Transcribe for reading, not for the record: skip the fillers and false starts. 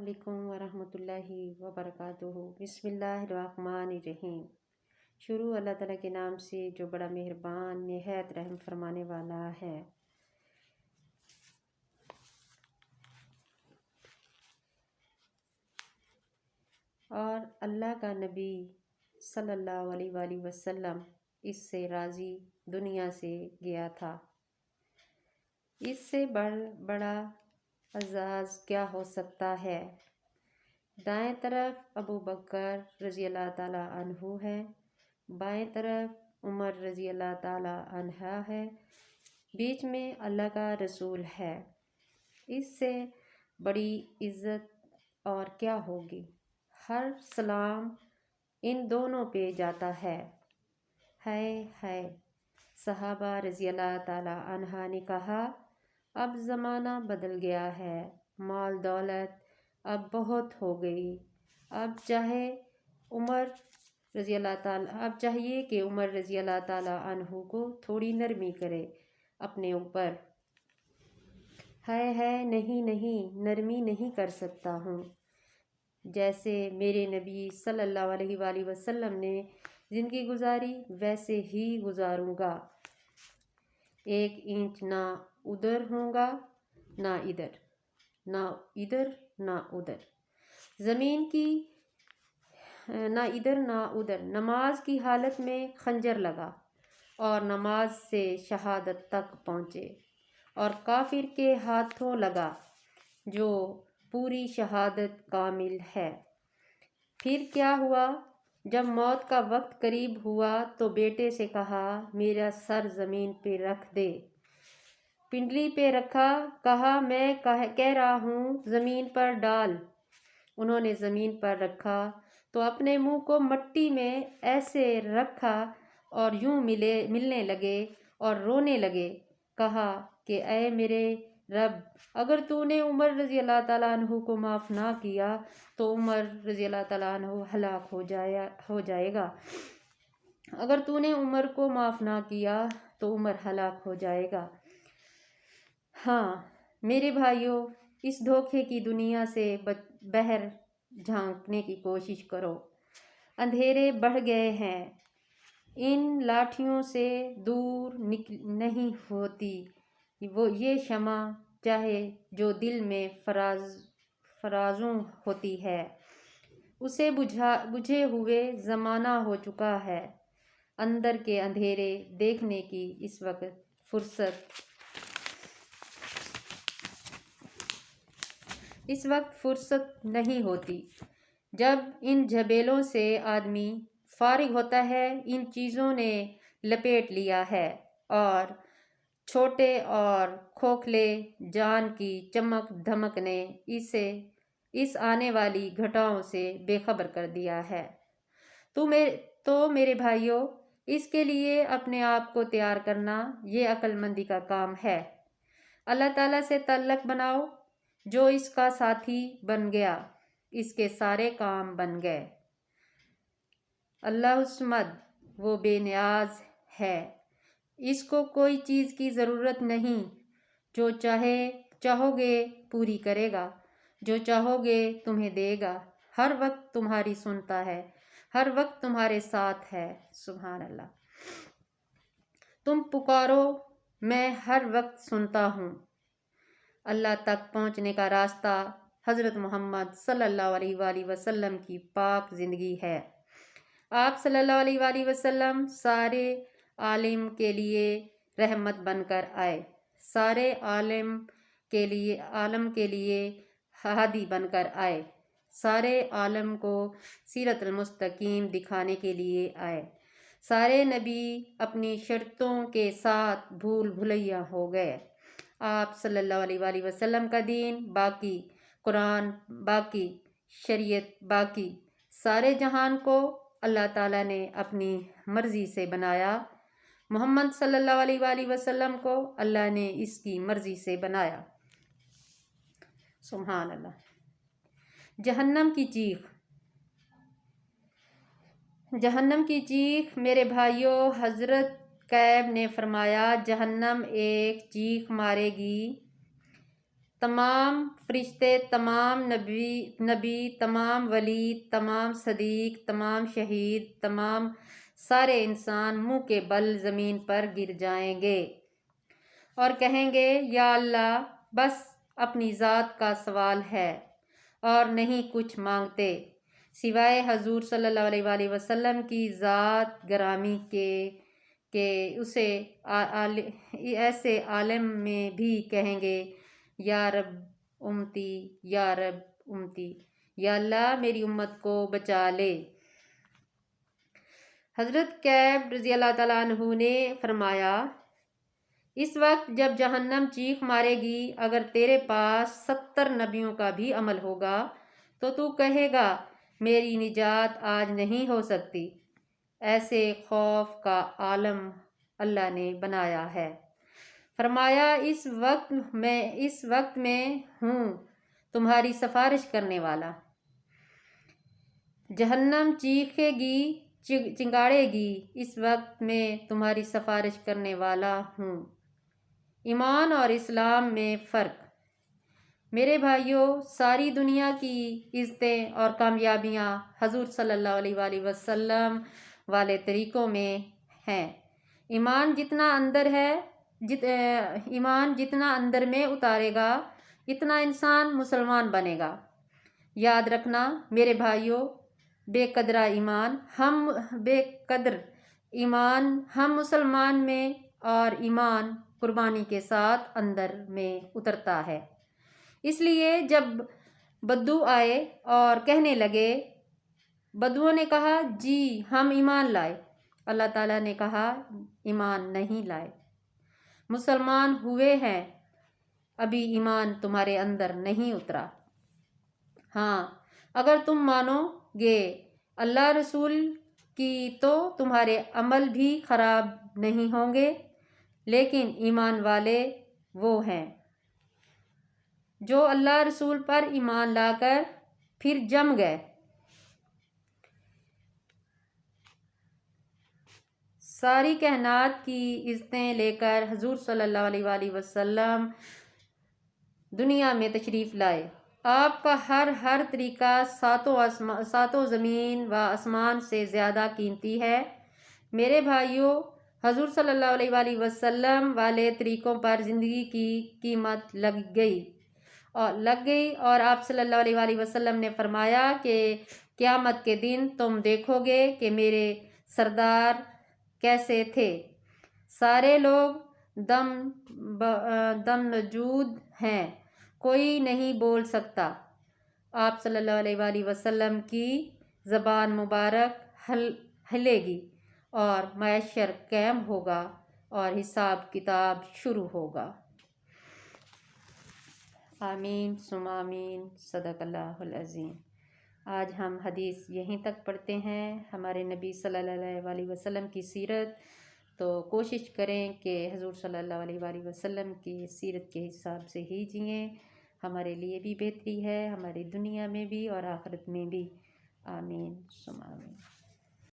علیکم ورحمۃ اللہ وبرکاتہ۔ بسم اللہ الرحمن الرحیم۔ شروع اللہ تعالیٰ کے نام سے جو بڑا مہربان نہایت رحم فرمانے والا ہے۔ اور اللہ کا نبی صلی اللہ علیہ وآلہ وسلم اس سے راضی دنیا سے گیا تھا۔ اس سے بڑا اعزاز کیا ہو سکتا ہے؟ دائیں طرف ابو بکر رضی اللہ تعالیٰ عنہ ہے، بائیں طرف عمر رضی اللہ تعالیٰ عنہ ہے، بیچ میں اللہ کا رسول ہے۔ اس سے بڑی عزت اور کیا ہوگی؟ ہر سلام ان دونوں پہ جاتا ہے۔ صحابہ رضی اللہ تعالیٰ عنہ نے کہا، اب زمانہ بدل گیا ہے، مال دولت اب بہت ہو گئی، اب چاہیے کہ عمر رضی اللہ تعالیٰ عنہ کو تھوڑی نرمی کرے اپنے اوپر۔ نہیں، نرمی نہیں کر سکتا ہوں۔ جیسے میرے نبی صلی اللہ علیہ وآلہ وسلم نے زندگی گزاری ویسے ہی گزاروں گا۔ 1 انچ نہ ادھر ہوں گا نہ ادھر نہ ادھر، زمین کی نہ ادھر نہ ادھر۔ نماز کی حالت میں خنجر لگا اور نماز سے شہادت تک پہنچے، اور کافر کے ہاتھوں لگا جو پوری شہادت کامل ہے۔ پھر کیا ہوا؟ جب موت کا وقت قریب ہوا تو بیٹے سے کہا، میرا سر زمین پہ رکھ دے۔ پنڈلی پہ رکھا، کہا میں کہہ رہا ہوں زمین پر ڈال۔ انہوں نے زمین پر رکھا تو اپنے منہ کو مٹی میں ایسے رکھا اور یوں ملنے لگے اور رونے لگے۔ کہا کہ اے میرے رب، اگر تو نے عمر رضی اللہ تعالیٰ عنہ کو معاف نہ کیا تو عمر رضی اللہ تعالیٰ عنہ ہلاک ہو جائے گا۔ اگر تو نے عمر کو معاف نہ کیا تو عمر ہلاک ہو جائے گا۔ ہاں میرے بھائیوں، اس دھوکے کی دنیا سے باہر جھانکنے کی کوشش کرو۔ اندھیرے بڑھ گئے ہیں، ان لاٹھیوں سے دور نہیں ہوتی یہ شمع، چاہے جو دل میں فرازوں ہوتی ہے۔ اسے بجھے ہوئے زمانہ ہو چکا ہے۔ اندر کے اندھیرے دیکھنے کی اس وقت فرصت نہیں ہوتی۔ جب ان جھبیلوں سے آدمی فارغ ہوتا ہے، ان چیزوں نے لپیٹ لیا ہے اور چھوٹے اور کھوکھلے جان کی چمک دھمک نے اسے اس آنے والی گھٹاؤں سے بے خبر کر دیا ہے۔ تو میرے بھائیوں، اس کے لیے اپنے آپ کو تیار کرنا یہ عقل مندی کا کام ہے۔ اللہ تعالیٰ سے تعلق بناؤ، جو اس کا ساتھی بن گیا اس کے سارے کام بن گئے۔ اللہ الصمد، وہ بے نیاز ہے، اس کو کوئی چیز کی ضرورت نہیں، جو چاہو گے پوری کرے گا، جو چاہو گے تمہیں دے گا، ہر وقت تمہاری سنتا ہے، ہر وقت تمہارے ساتھ ہے۔ سبحان اللہ۔ تم پکارو، میں ہر وقت سنتا ہوں۔ اللہ تک پہنچنے کا راستہ حضرت محمد صلی اللہ علیہ وآلہ وسلم کی پاک زندگی ہے۔ آپ صلی اللہ علیہ وآلہ وسلم سارے عالم کے لیے رحمت بن کر آئے، سارے عالم کے لیے ہادی بن کر آئے، سارے عالم کو سیرت المستقیم دکھانے کے لیے آئے۔ سارے نبی اپنی شرطوں کے ساتھ بھول بھلیا ہو گئے۔ آپ صلی اللہ علیہ وآلہ وسلم کا دین باقی، قرآن باقی، شریعت باقی۔ سارے جہان کو اللہ تعالیٰ نے اپنی مرضی سے بنایا، محمد صلی اللہ علیہ وآلہ وسلم کو اللہ نے اس کی مرضی سے بنایا۔ سبحان اللہ۔ جہنم کی چیخ میرے بھائیوں، حضرت کعب نے فرمایا، جہنم ایک چیخ مارے گی تمام فرشتے، تمام نبی، تمام ولی، تمام صدیق، تمام شہید، تمام سارے انسان منہ کے بل زمین پر گر جائیں گے اور کہیں گے یا اللہ بس اپنی ذات کا سوال ہے اور نہیں کچھ مانگتے سوائے حضور صلی اللہ علیہ وآلہ وسلم کی ذات گرامی کہ اسے ایسے عالم میں بھی کہیں گے یا رب امتی، یا رب امتی، یا اللہ میری امت کو بچا لے۔ حضرت کعب رضی اللہ تعالیٰ عنہ نے فرمایا اس وقت جب جہنم چیخ مارے گی اگر تیرے پاس 70 نبیوں کا بھی عمل ہوگا تو کہے گا میری نجات آج نہیں ہو سکتی۔ ایسے خوف کا عالم اللہ نے بنایا ہے۔ فرمایا اس وقت میں ہوں تمہاری سفارش کرنے والا۔ جہنم چیخے گی، چنگاڑے گی، اس وقت میں تمہاری سفارش کرنے والا ہوں۔ ایمان اور اسلام میں فرق۔ میرے بھائیوں، ساری دنیا کی عزتیں اور کامیابیاں حضور صلی اللہ علیہ وآلہ وسلم والے طریقوں میں ہیں۔ ایمان جتنا اندر میں اتارے گا اتنا انسان مسلمان بنے گا۔ یاد رکھنا میرے بھائیوں، بے قدر ایمان ہم مسلمان میں اور ایمان قربانی کے ساتھ اندر میں اترتا ہے۔ اس لیے جب بدو آئے اور کہنے لگے، بدوؤں نے کہا جی ہم ایمان لائے، اللہ تعالیٰ نے کہا ایمان نہیں لائے، مسلمان ہوئے ہیں، ابھی ایمان تمہارے اندر نہیں اترا۔ ہاں اگر تم مانو گے اللہ رسول کی تو تمہارے عمل بھی خراب نہیں ہوں گے، لیکن ایمان والے وہ ہیں جو اللہ رسول پر ایمان لا کر پھر جم گئے۔ ساری کائنات کی عزتیں لے کر حضور صلی اللہ علیہ وآلہ وسلم دنیا میں تشریف لائے۔ آپ کا ہر طریقہ ساتوں زمین و آسمان سے زیادہ قیمتی ہے۔ میرے بھائیوں، حضور صلی اللہ علیہ وآلہ وسلم والے طریقوں پر زندگی کی قیمت لگ گئی اور آپ صلی اللہ علیہ وآلہ وسلم نے فرمایا کہ قیامت کے دن تم دیکھو گے کہ میرے سردار کیسے تھے، سارے لوگ دم نجود ہیں، کوئی نہیں بول سکتا۔ آپ صلی اللہ علیہ وآلہ وسلم کی زبان مبارک ہلے گی اور محشر قائم ہوگا اور حساب کتاب شروع ہوگا۔ آمین ثم آمین، صدق اللہ العظیم۔ آج ہم حدیث یہیں تک پڑھتے ہیں، ہمارے نبی صلی اللہ علیہ وآلہ وسلم کی سیرت، تو کوشش کریں کہ حضور صلی اللہ علیہ وآلہ وسلم کی سیرت کے حساب سے ہی جئیں، ہمارے لیے بھی بہتری ہے، ہماری دنیا میں بھی اور آخرت میں بھی۔ آمین ثم آمین۔